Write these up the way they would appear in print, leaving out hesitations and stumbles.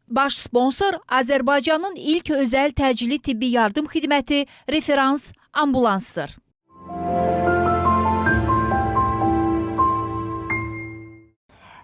Baş sponsor Azərbaycanın ilk özəl təcili tibbi yardım xidməti Referans ambulansdır.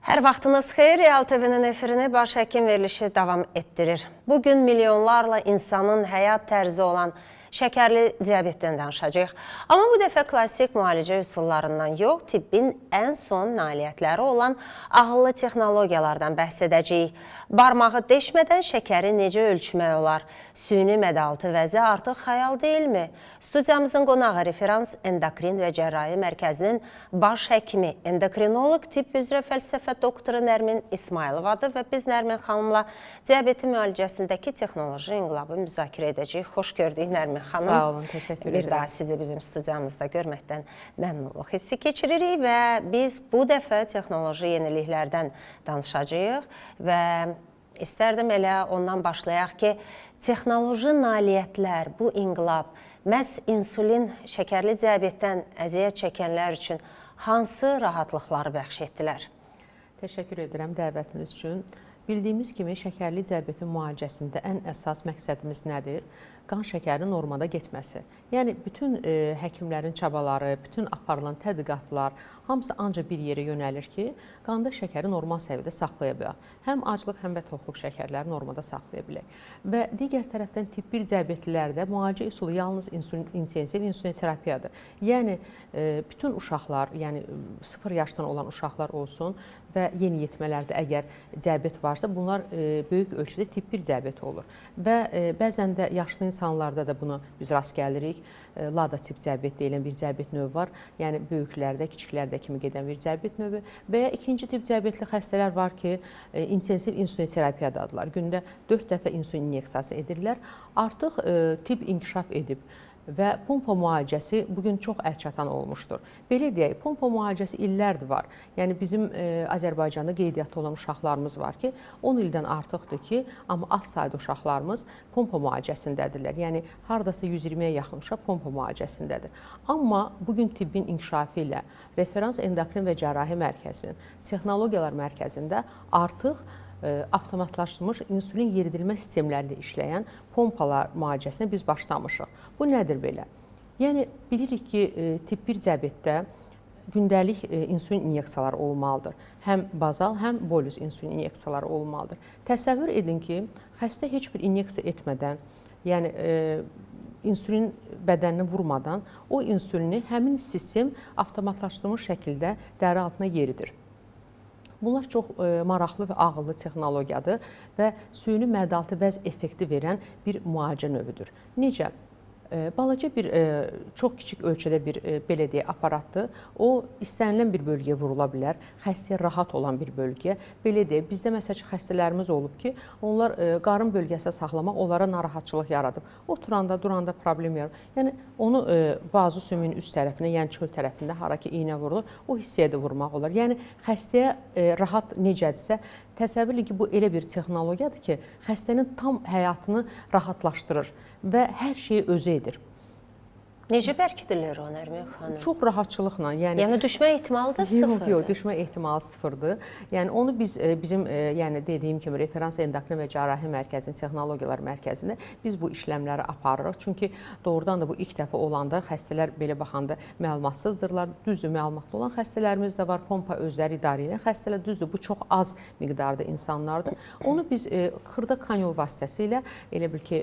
Hər vaxtınız xeyir, Real TV-nin efirini baş həkim verilişi davam etdirir. Bugün milyonlarla insanın həyat tərzi olan şəkərli diabetdən danışacağıq. Amma bu dəfə klassik müalicə üsullarından yox, tibbin ən son nailiyyətləri olan ağıllı texnologiyalardan bəhs edəcəyik. Barmağı deşmədən şəkəri necə ölçmək olar? Süni mədaltı vəzi artıq xəyal deyilmi? Studiyamızın qonağı Referans Endokrin və Cərrahi Mərkəzinin baş həkimi, endokrinoloq, tibb üzrə fəlsəfə doktoru Nərmin İsmayılovadır və biz Nərmin xanımla diabeti müalicəsindəki texnoloji inqilabı müzakirə edəcəyik. Xoş gördük Nərmin xanım. Sağ olun, təşəkkür edirəm. Bir daha sizi bizim studiyamızda görməkdən məmnunluq hissi keçiririk və biz bu dəfə texnoloji yeniliklərdən danışacağıq və istərdim elə ondan başlayaq ki, texnoloji nailiyyətlər, bu inqilab məhz insulin, şəkərli diabetdən əziyyət çəkənlər üçün hansı rahatlıqları bəxş etdilər? Təşəkkür edirəm dəvətiniz üçün. Bildiyimiz kimi şəkərli diabetin müalicəsində ən əsas məqsədimiz nədir? Qan şəkərinin normada getməsi. Yəni, bütün həkimlərin çabaları, bütün aparılan tədqiqatlar, hamısı ancaq bir yerə yönəlir ki, qanda şəkəri normal səviyyədə saxlaya bilək. Həm aclıq, həm də toxluq şəkərləri normada saxlaya bilək. Və digər tərəfdən tip 1 diabetlilərdə müalicə üsulu yalnız intensiv insulin terapiyadır. Yəni, bütün uşaqlar, yəni 0 yaşdan olan uşaqlar olsun və yeniyetmələrdə əgər diabet varsa, bunlar böyük ölçüdə tip 1 diabet olur. Və bəzən də yaşlı insanlarda da bunu biz rast gəlirik. Lada tip diabet deyilən bir diabet növü var. Yəni, böyüklərdə, kiçiklərdə kimi gedən bir diabet növü. Və ya ikinci tip diabetli xəstələr var ki, intensiv insulin terapiyadadılar. Gündə 4 dəfə insulin inyeksiyası edirlər. Artıq tip inkişaf edib. Və pompa müalicəsi bugün çox əlçatan olmuşdur. Belə deyək, pompa müalicəsi illərdir var. Yəni, bizim Azərbaycanda qeydiyyatda olan uşaqlarımız var ki, 10 ildən artıqdır ki, amma az sayda uşaqlarımız pompa müalicəsindədirlər. Yəni, haradasa 120-yə yaxın uşaq pompa müalicəsindədir. Amma bugün tibbin inkişafı ilə Referans Endokrin və Cərrahi Mərkəzinin Texnologiyalar Mərkəzində artıq avtomatlaşdırılmış insulin yeridilmə sistemlərlə işləyən pompalar müalicəsinə biz başlamışıq. Bu nədir belə? Yəni, bilirik ki, tip 1 diabetdə gündəlik insulin inyeksiyaları olmalıdır. Həm bazal, həm bolus insulin inyeksiyaları olmalıdır. Təsəvvür edin ki, xəstə heç bir inyeksiya etmədən, yəni insulin bədəninə vurmadan o insulini həmin sistem avtomatlaşdırılmış şəkildə dəri altına yeridir. Bunlar çox maraqlı və ağıllı texnologiyadır və süni mədaltı vəz effekti verən bir müalicə növüdür. Necə? Balaca bir, çox kiçik ölçüdə bir belə deyək aparatdır. O, istənilən bir bölgəyə vurula bilər, xəstəyə rahat olan bir bölgəyə. Belə deyək, bizdə məsələn xəstələrimiz olub ki, onlar qarın bölgəsində saxlamaq onlara narahatçılıq yaradıb. Oturanda, duranda problem yaradıb. Yəni, onu bazı sümüyün üst tərəfinə, yəni çöl tərəfində, hara ki iynə vurulur, o hissəyə də vurmaq olar. Yəni, xəstəyə rahat necədirsə, təsəvvür edin ki, bu elə bir texnologiyadır ki, xəstənin tam həyatını rahatlaşdırır və hər şeyi özü edir. Necə bərkidirlər o, Nərmin xanım? Çox rahatçılıqla. Yəni düşmə ehtimalı da sıfırdır. Yox, düşmə ehtimalı sıfırdır. Yəni onu biz bizim yəni dediyim kimi Referans Endokrin və Cərrahi Mərkəzinin Texnologiyalar Mərkəzində biz bu işləmləri aparırıq. Çünki doğrudan da bu ilk dəfə olanda xəstələr belə baxanda məlumatsızdırlar. Düzdür, məlumatlı olan xəstələrimiz də var. Pompa özləri idarə edən xəstələr, düzdür, bu çox az miqdarda insanlardır. Onu biz xırda kanyol vasitəsilə elə bil ki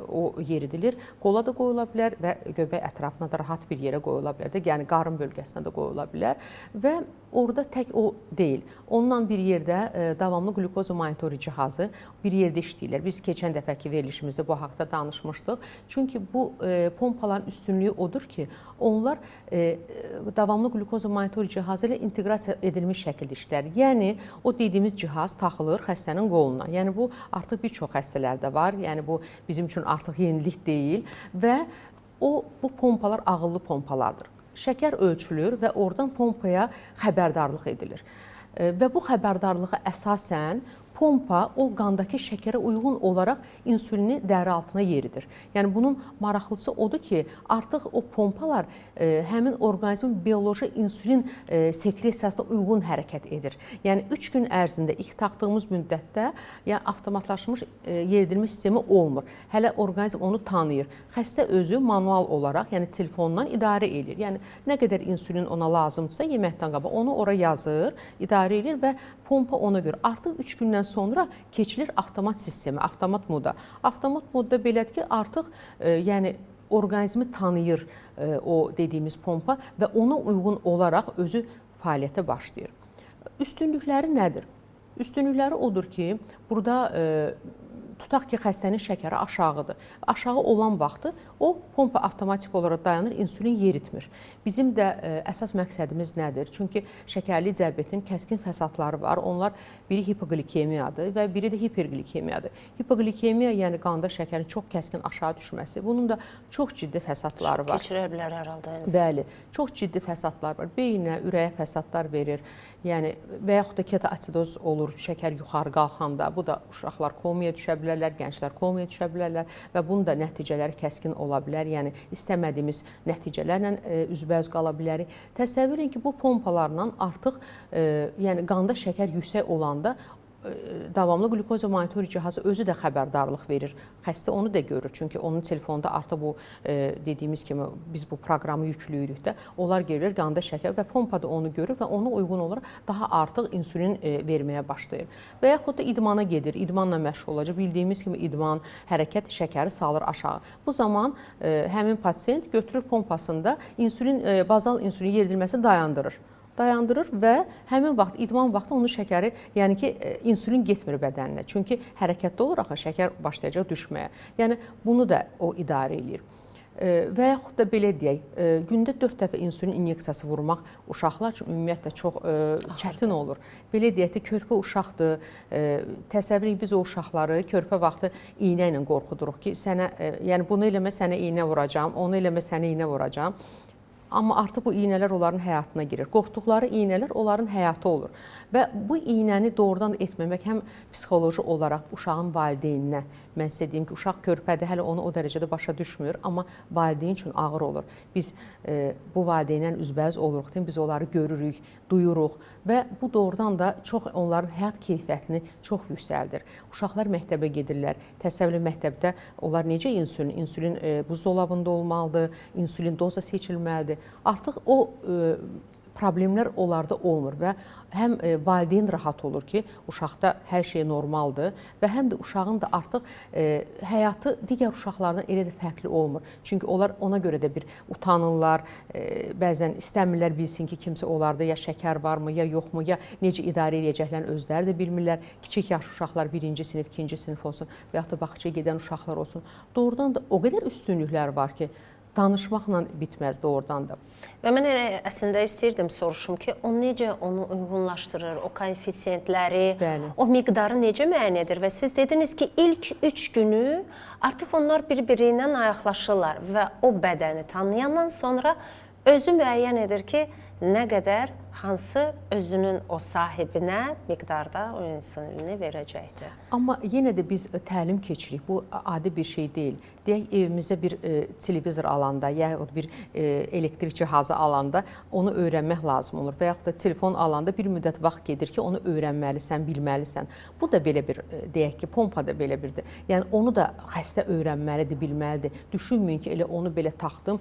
o yeridilir. Qola da qoyula bilər və göbək ətrafına da rahat bir yerə qoyula bilər də, yəni qarın bölgəsinə də qoyula bilər və orada tək o deyil. Ondan bir yerdə davamlı qlukoz monitori cihazı bir yerdə işləyirlər. Biz keçən dəfəki verilişimizdə bu haqda danışmışdıq. Çünki bu pompaların üstünlüyü odur ki, onlar davamlı qlukoz monitori cihazı ilə inteqrasiya edilmiş şəkildə işləyir. Yəni, o dediyimiz cihaz taxılır xəstənin qoluna. Yəni, bu artıq bir çox xəstələrdə var. Yəni, bu bizim üçün artıq yenilik deyil və bu pompalar ağıllı pompalardır. Şəkər ölçülür və oradan pompaya xəbərdarlıq edilir. Və bu xəbərdarlığa əsasən pompa o qandakı şəkərə uyğun olaraq insulini dəri altına yeridir. Yəni bunun maraqlısı odur ki, artıq o pompalar həmin orqanizmin bioloji insulin sekresiyasına uyğun hərəkət edir. Yəni 3 gün ərzində ilk taxdığımız müddətdə yəni avtomatlaşmış yeridilmə sistemi olmur. Hələ orqanizm onu tanıyır. Xəstə özü manual olaraq, yəni telefondan idarə edir. Yəni nə qədər insulin ona lazımdırsa yeməkdən qabaq onu ora yazır, idarə edir və pompa ona görə artıq 3 gündən sonra keçilir avtomat sistemə, avtomat moda. Avtomat modda belədir ki, artıq yəni orqanizmi tanıyır o dediyimiz pompa və ona uyğun olaraq özü fəaliyyətə başlayır. Üstünlükləri nədir? Üstünlükləri odur ki, burada tutaq ki, xəstənin şəkəri aşağıdır. Aşağı olan vaxtı o pompa avtomatik olaraq dayanır, insulin yeritmir. Bizim də əsas məqsədimiz nədir? Çünki şəkərli diabetin kəskin fəsadları var. Onlar biri hipoglikemiyadır və biri də hiperglikemiyadır. Hipoglikemiya, yəni qanda şəkərin çox kəskin aşağı düşməsi. Bunun da çox ciddi fəsadları var. Keçirə bilər hər halda insan. Bəli, çox ciddi fəsadlar var. Beyinə, ürəyə fəsadlar verir. Yəni və yaxud da ketoasidoz olur, şəkər yuxarı qalxanda. Bu da uşaqlar komaya düşə bilərlər, gənclər komaya düşə bilərlər və bunun da nəticələri kəskin ola bilər. Yəni istəmədiyimiz nəticələrlə üzbəüz qala bilərik. Təsəvvür edin ki, bu pompalarla artıq yəni qanda şəkər yüksək olanda davamlı qlukoza monitor cihazı özü də xəbərdarlıq verir. Xəstə onu da görür. Çünki onun telefonda artıq bu dediyimiz kimi biz bu proqramı yükləyirik də. Onlar görür qanda şəkər və pompa da onu görür və ona uyğun olaraq daha artıq insulin verməyə başlayır. Və yaxud da idmana gedir, idmanla məşğul olacaq. Bildiyimiz kimi idman, hərəkət şəkəri salır aşağı. Bu zaman həmin pasiyent götürür pompasında bazal insulin yeridilməsini dayandırır və həmin vaxt, idman vaxtı onun şəkəri, yəni ki, insulin getmir bədəninə. Çünki hərəkətdə olur axı, şəkər başlayacaq düşməyə. Yəni bunu da o idarə edir. Və yaxud da belə deyək, gündə 4 dəfə insulin inyeksiyası vurmaq uşaqlar üçün ümumiyyətlə çox çətin olur. Belə deyək də, körpə uşaqdır. Təsəvvür edin, biz o uşaqları körpə vaxtı iynə ilə qorxuduruq ki, yəni bunu eləmə sənə iynə vuracam, onu eləmə sənə iynə vuracam. Amma artıq bu iynələr onların həyatına girir. Qorxduqları iynələr onların həyatı olur. Və bu iynəni doğrudan etməmək həm psixoloji olaraq uşağın valideyninə, mən sizə deyim ki, uşaq körpədir, hələ onu o dərəcədə başa düşmür, amma valideyn üçün ağır olur. Biz bu valideynlə üzbəüz oluruq, biz onları görürük, duyuruq və bu doğrudan da çox onların həyat keyfiyyətini çox yüksəldir. Uşaqlar məktəbə gedirlər. Təsəvvür məktəbdə onlar necə insulin buzdolabında olmalıdır, insulin doza seçilməlidir. Artıq o problemlər onlarda olmur və həm valideyn rahat olur ki, uşaqda hər şey normaldır və həm də uşağın da artıq həyatı digər uşaqlardan elə də fərqli olmur. Çünki onlar ona görə də bir utanırlar, bəzən istəmirlər bilsin ki, kimsə onlarda ya şəkər varmı, ya yoxmu, ya necə idarə edəcəklərini özləri də bilmirlər. Kiçik yaş uşaqlar 1-ci sinif, 2-ci sinif olsun və yaxud da bağçaya gedən uşaqlar olsun. Doğrudan da o qədər üstünlüklər var ki, danışmaqla bitməz doğrudan da. Və mən əslində istəyirdim soruşum ki, o necə onu uyğunlaşdırır, o koefisiyentləri, o miqdarı necə müəyyən edir? Və siz dediniz ki, ilk 3 günü artıq onlar bir-biri ilə ayaqlaşırlar və o bədəni tanıyandan sonra özü müəyyən edir ki, nə qədər hansı özünün o sahibinə miqdarda o insulini verəcəkdir. Amma yenə də biz təlim keçirik. Bu adi bir şey deyil. Deyək, evimizə bir televizor alanda, yaxud bir elektrik cihazı alanda onu öyrənmək lazım olur. Və yaxud da telefon alanda bir müddət vaxt gedir ki, onu öyrənməlisən, bilməlisən. Bu da belə bir, deyək ki, pompa da belə birdir. Yəni onu da xəstə öyrənməlidir, bilməlidir. Düşünməyin ki, elə onu belə taxdım,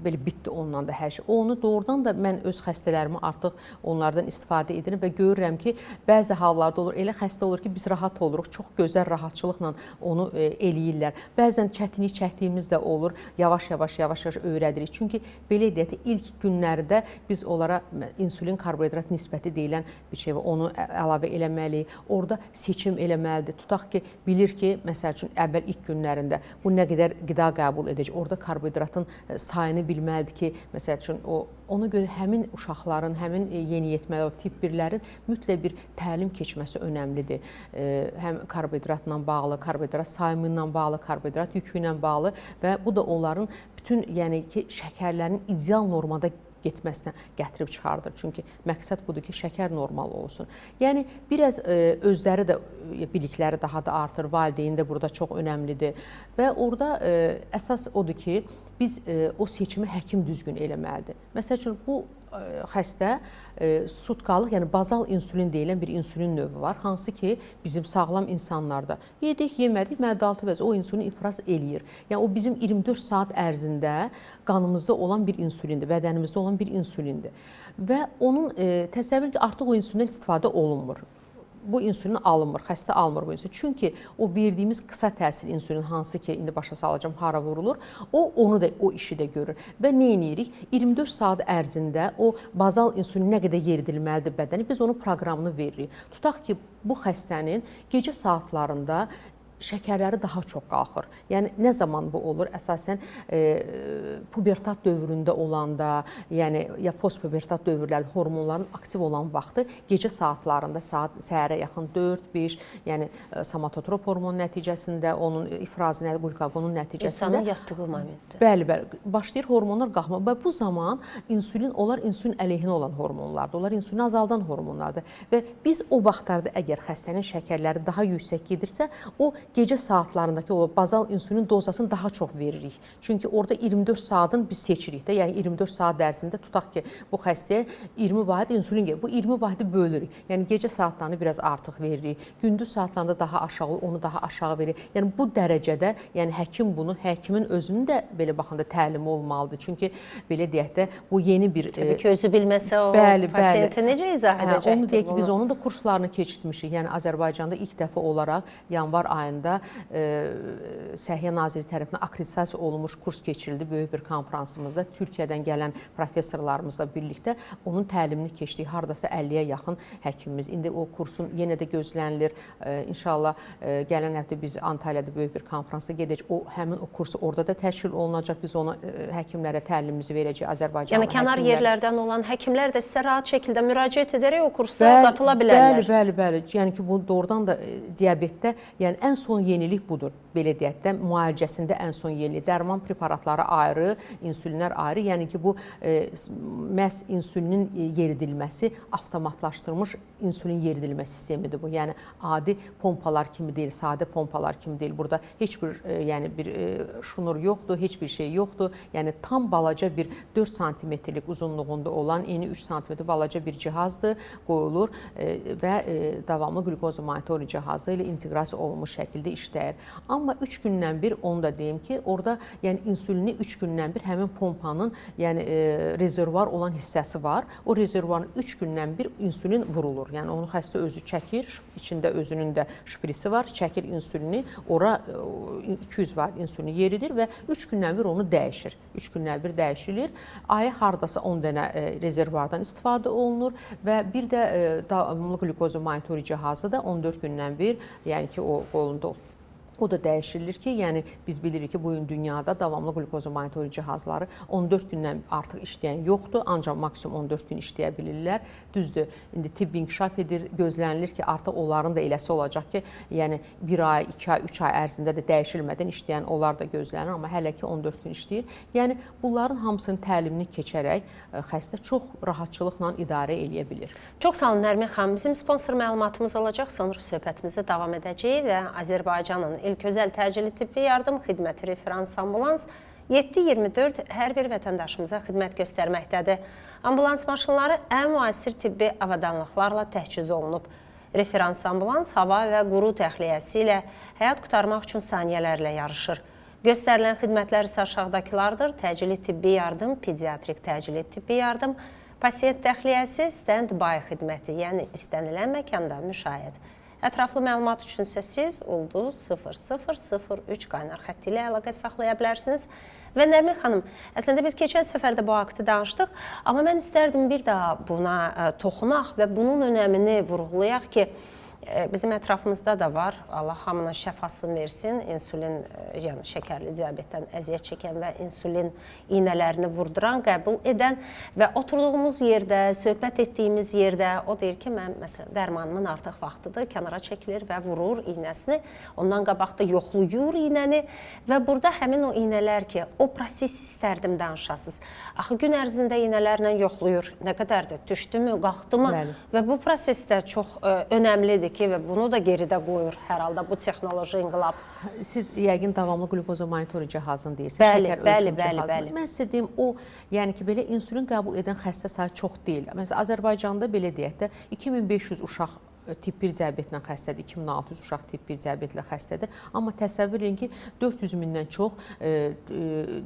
belə bitdi ondan da hər şey. Onu doğrudan da mən öz xəstələrimi artıq onlardan istifadə edirəm və görürəm ki, bəzi hallarda olur, elə xəstə olur ki, biz rahat oluruq, çox gözəl rahatçılıqla onu eləyirlər. Bəzən çətinlik çəkdiyimiz də olur, yavaş-yavaş öyrədirik. Çünki belə deyək ki, ilk günlərdə biz onlara insulin karbohidrat nisbəti deyilən bir şey var, onu əlavə eləməliyik. Orada seçim eləməlidir. Tutaq ki, bilir ki, məsəl üçün əvvəl ilk günlərində bu nə qədər qida qəbul edəcək. Orada karbohidratın sayını bilməlidir ki, məsəl üçün ona görə həmin uşaqların, həmin yeniyetməli o tip 1-lərin mütləq bir təlim keçməsi önəmlidir. Həm karbohidratla bağlı, karbohidrat sayımı ilə bağlı, karbohidrat yükü ilə bağlı və bu da onların bütün, yəni ki, şəkərlərin ideal normada getməsinə gətirib çıxardır. Çünki məqsəd budur ki, şəkər normal olsun. Yəni biraz özləri də bilikləri daha da artır, valideyn də burada çox önəmlidir və orada əsas odur ki, biz o seçimi həkim düzgün eləməlidir. Məsəl üçün bu xəstə sutkalıq, yəni bazal insülin deyilən bir insülin növü var, hansı ki bizim sağlam insanlarda yedik, yemədik, mədə-altı vəzi o insülin ifraz eləyir. Yəni o bizim 24 saat ərzində qanımızda olan bir insülindir, bədənimizdə olan bir insülindir. Və onun təsəvvür ki, artıq o insülindən istifadə olunmur. Bu insülin alınmır, xəstə almır bu insülin. Çünki o verdiyimiz qısa təsir insülin, hansı ki, indi başa salacağım, hara vurulur, onu da, o işi də görür. Və nə edirik? 24 saat ərzində o bazal insülin nə qədər yeridilməlidir bədəni, biz onun proqramını veririk. Tutaq ki, bu xəstənin gecə saatlarında şəkərləri daha çox qalxır. Yəni nə zaman bu olur? Əsasən pubertat dövründə olanda, yəni ya postpubertat dövrlərdə hormonların aktiv olan vaxtı gecə saatlarında, səhərə yaxın 4-5, yəni somatotrop hormon nəticəsində, onun ifrazı, qlukaqonun nəticəsində İnsanın yatdığı momentdə. Bəli, başlayır hormonlar qalxmağa və bu zaman insülin, onlar insülin əleyhinə olan hormonlardır. Onlar insülin azaldan hormonlardır və biz o vaxtlarda əgər xəstənin şəkərləri daha yüksək gedirsə, o gecə saatlarındakı o bazal insülin dozasını daha çox veririk. Çünki orada 24 saatın biz seçirik də, yəni 24 saat ərzində tutaq ki, bu xəstəyə 20 vahid insülin gelir. Bu 20 vahidi bölürük. Yəni gecə saatlarını biraz artıq veririk. Gündüz saatlarında daha aşağı, onu daha aşağı veririk. Yəni bu dərəcədə, yəni həkim bunu, həkimin özünün də belə baxanda təlimi olmalıdır. Çünki belə deyək də, bu yeni bir... Təbii ki, özü bilməsə o pasiyenti necə izah edəcəkdir? Onu deyək ki, biz onun da kurslarını keçirtmişik. Yəni Azərbaycanda ilk dəfə olaraq yanvar ayında Səhiyyə Nazirliyi tərəfindən akkreditasiya olunmuş kurs keçirildi böyük bir konfransımızda. Türkiyədən gələn professorlarımızla birlikdə onun təlimini keçdik. Hardasa 50-yə yaxın həkimimiz. İndi o kursun yenə də gözlənilir. İnşallah gələn həftə biz Antalyada böyük bir konfransa gedəcək. Həmin o kursu orada da təşkil olunacaq. Biz ona həkimlərə təlimimizi verəcəyik, Azərbaycanlı həkimlər. Yəni kənar yerlərdən olan həkimlər də sizə rahat şəkildə müraciət edərək o kursa qatıla bilərlər. Bəli. Yəni ki, bu doğrudan da diabetdə, yəni ən son yenilik budur. Belə deyək də, müalicəsində ən son yenilik. Dərman preparatları ayrı, insülinlər ayrı. Yəni ki, bu məhz insülinin yeridilməsi avtomatlaşdırılmış insülin yeridilmə sistemidir bu. Yəni adi pompalar kimi deyil, sadə pompalar kimi deyil. Burada heç bir yəni bir şnur yoxdur, heç bir şey yoxdur. Yəni tam balaca bir 4 santimetrlik uzunluğunda olan eni 3 santimetr balaca bir cihazdır, qoyulur və davamlı qlukoz monitor cihazı ilə inteqrasiya olunmuş şəkildə işləyir. Amma 3 gündən bir, onu da deyim ki, orada yəni insülini 3 gündən bir həmin pompanın yəni rezervuar olan hissəsi var. O rezervuarın 3 gündən bir insülin vurulur. Yəni onu xəstə özü çəkir, içində özünün də şprisi var, çəkir insülini, ora 200 vaat insülini yeridir və 3 gündən bir onu dəyişir. 3 gündən bir dəyişilir. Aya hardasa 10 dənə rezervuardan istifadə olunur və bir də davamlı qlukoz monitor cihazı da 14 gündən bir, yəni ki, o qolunda o da dəyişirilir ki, yəni biz bilirik ki, bugün dünyada davamlı qlukoz monitor cihazları 14 gündən artıq işləyən yoxdur, ancaq maksimum 14 gün işləyə bilirlər. Düzdür, indi tibb inkişaf edir, gözlənilir ki, artıq onların da eləsi olacaq ki, yəni 1 ay, 2 ay, 3 ay ərzində də dəyişilmədən işləyən onlar da gözlənir, amma hələ ki 14 gün işləyir. Yəni bunların hamısının təlimini keçərək xəstə çox rahatçılıqla idarə eləyə bilir. Çox sağ olun Nərmin xanım. Bizim sponsor məlumatımız olacaq, sonra söhbətimizə davam edəcəyik və Azərbaycanın ilk özəl təcili tibbi yardım xidməti referans ambulans 7/24 hər bir vətəndaşımıza xidmət göstərməkdədir. Ambulans maşınları ən müasir tibbi avadanlıqlarla təchiz olunub. Referans ambulans hava və quru təxliyəsi ilə həyat qurtarmaq üçün saniyələrlə yarışır. Göstərilən xidmətlər isə aşağıdakılardır: təcili tibbi yardım, pediatrik təcili tibbi yardım, pasiyent təxliyəsi, stand-by xidməti, yəni istənilən məkanda müşahidə. Ətraflı məlumat üçün isə siz ulduz 0003 qaynar xətti ilə əlaqə saxlaya bilərsiniz. Və Nərmin xanım, əslində biz keçən səfərdə bu haqqda danışdıq, amma mən istərdim bir daha buna toxunaq və bunun önəmini vurğulayaq ki, Bizim ətrafımızda da var. Allah hamına şəfasını versin. İnsulin, yəni şəkərli diabetdən əziyyət çəkən və insulin iynələrini vurduran, qəbul edən və oturduğumuz yerdə, söhbət etdiyimiz yerdə o deyir ki, mən məsələn dərmanımın artıq vaxtıdır, kənara çəkilir və vurur iynəsini. Ondan qabaq da yoxlayır iynəni və burada həmin o iynələr ki, o prosesi istərdim danışasınız. Axı gün ərzində iynələrlə yoxlayır. Nə qədərdir? Düşdümü, qalxdımı? Bəli. Və bu prosesdə çox önəmlidir ki, və bunu da geridə qoyur hər halda bu texnoloji inqilab. Siz yəqin davamlı qlukoza monitorinq cihazını deyirsiniz. Bəli, şəkər bəli, ölçüm bəli, cihazını. bəli. Mən sizə deyim, o, yəni ki, belə insulin qəbul edən xəstə sayı çox deyil. Məsələn, Azərbaycanda belə deyək də 2500 uşaq tip 1 diabetlə xəstədir, 2600 uşaq tip 1 diabetlə xəstədir. Amma təsəvvür edin ki, 400 mindən çox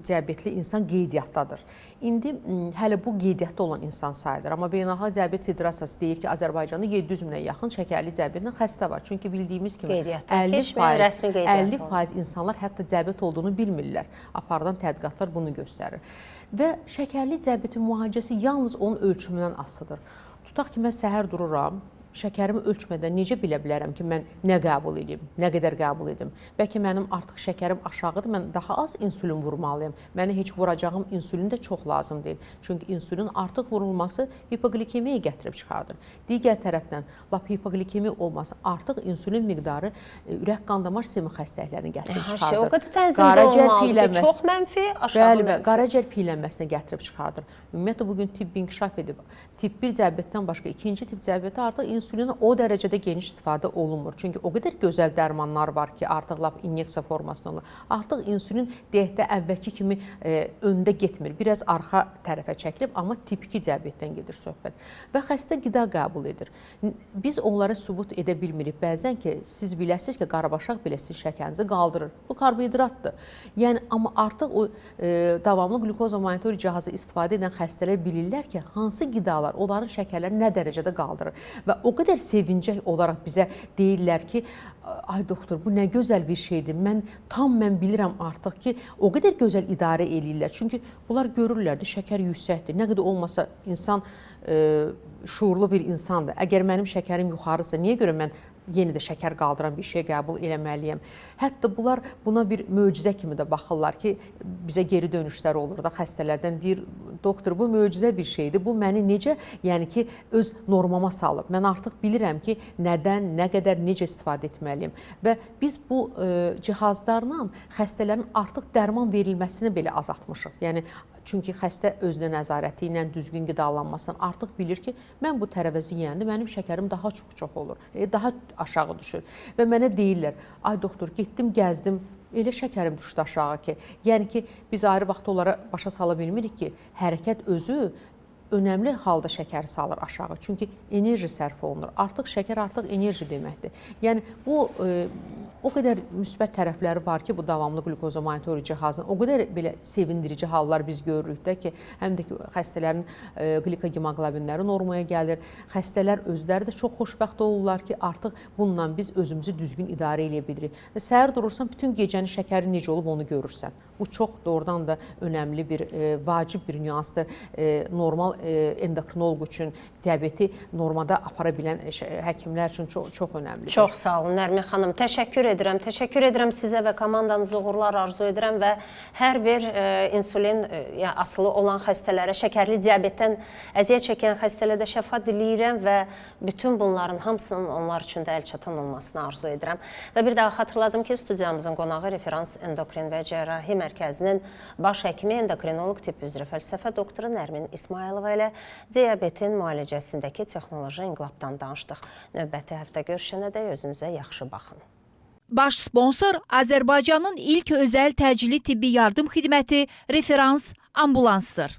diabetli insan qeydiyyatdadır. İndi hələ bu qeydiyyatda olan insan sayıdır. Amma Beynəlxalq Diabet Federasiyası deyir ki, Azərbaycanda 700 minə yaxın şəkərli diabetlə xəstə var. Çünki bildiyimiz kimi 50% insanlar hətta diabet olduğunu bilmirlər. Aparılan tədqiqatlar bunu göstərir. Və şəkərli diabetin müalicəsi yalnız onun ölçümündən asılıdır. Tutaq ki, mən səhər dururam, şəkərimi ölçmədən necə bilə bilərəm ki, mən nə qəbul edim, nə qədər qəbul edim? Bəlkə mənim artıq şəkərim aşağıdır, mən daha az insulin vurmalıyım. Mənə heç vuracağım insulin də çox lazım deyil. Çünki insulin artıq vurulması hipoglikemiya gətirib çıxardır. Digər tərəfdən, lap hipoglikemiya olması artıq insulin miqdarı ürək qan damar sistemi xəstəliklərini gətirib çıxardır. O qədər tənzimdə olmalıdır ki, çox mənfi, aşağı mənfi. Bəli, qaraciyər piylənməsinə gətirib çıxardır. Ümumiyyətlə, bugün tibb inkişaf edib. Tip 1 diabetdən başqa ikinci tip diabeti artıq insulindən o dərəcədə geniş istifadə olunmur. Çünki o qədər gözəl dərmanlar var ki, artıq lap inyeksiya formasında olur. Artıq insulin deyək də əvvəlki kimi öndə getmir. Biraz arxa tərəfə çəkilib, amma tip 2 diabetdən gedir söhbət. Və xəstə qida qəbul edir. Biz onlara sübut edə bilmirik. Bəzən ki, siz biləsiniz ki, qarabaşaq belə sizin şəkərinizi qaldırır. Bu karbohidratdır. Yəni, amma artıq o davamlı glukoza monitorinq cihazı istifadə edən xəstələr bilirlər ki, hansı qidalar onların şəkərləri nə dərəcədə qaldırır. Və o qədər sevincək olaraq bizə deyirlər ki, ay doktor, bu nə gözəl bir şeydir. Mən bilirəm artıq ki, o qədər gözəl idarə eləyirlər. Çünki bunlar görürlər də şəkər yüksəkdir. Nə qədər olmasa insan şuurlu bir insandır. Əgər mənim şəkərim yuxarısa, niyə görə mən yenə də şəkər qaldıran bir şey qəbul eləməliyəm? Hətta bunlar buna bir möcüzə kimi də baxırlar ki, bizə geri dönüşlər olur da xəstələrdən deyir, doktor, bu möcüzə bir şeydir. Bu məni necə, yəni ki, öz normama salıb. Mən artıq bilirəm ki, nədən, nə qədər, necə istifadə etməliyim. Və biz bu cihazlarla xəstələrin artıq dərman verilməsini belə azaltmışıq. Yəni, çünki xəstə özünə nəzarəti ilə, düzgün qidalanmasını artıq bilir ki, mən bu tərəvəzi yeyəndə mənim şəkərim daha çox olur, daha aşağı düşür. Və mənə deyirlər, ay doktor, getdim, gəzdim, elə şəkərim düşdü aşağı ki, yəni ki, biz ayrı vaxt onlara başa sala bilmirik ki, hərəkət özü önəmli halda şəkəri salır aşağı. Çünki enerji sərf olunur. Artıq şəkər artıq enerji deməkdir. Yəni, bu o qədər müsbət tərəfləri var ki, bu davamlı glukoza monitorinq cihazının o qədər belə sevindirici hallar biz görürük də ki, həm də ki, xəstələrin glikogemoqlobinləri normaya gəlir. Xəstələr özləri də çox xoşbəxt olurlar ki, artıq bununla biz özümüzü düzgün idarə edə bilirik. Və səhər durursan, bütün gecənin şəkəri necə olub onu görürsən. Bu çox doğrudan da önəmli bir, vacib bir nüansdır. Normal endokrinoloq üçün diabeti normada apara bilən həkimlər üçün çox önəmlidir. Çox sağ olun, Nərmin xanım. Təşəkkür edirəm. Təşəkkür edirəm sizə və komandanıza uğurlar arzu edirəm və hər bir insulin asılı olan xəstələrə, şəkərli diabetdən əziyyət çəkən xəstələrə şəfa diləyirəm və bütün bunların hamısının onlar üçün də əlçatan olmasını arzu edirəm. Və bir daha xatırladım ki, studiyamızın qonağı Referans Endokrin və Cərrahi Mərkəzinin baş həkimi, endokrinoloq tip üzrə fəlsəfə doktoru Nərmin İsmayılova ilə diabetin müalicəsindəki texnoloji inqilabdan danışdıq. Növbəti həftə görüşənədək özünüzə yaxşı baxın. Baş sponsor Azərbaycanın ilk özəl təcili tibbi yardım xidməti Referans ambulansdır.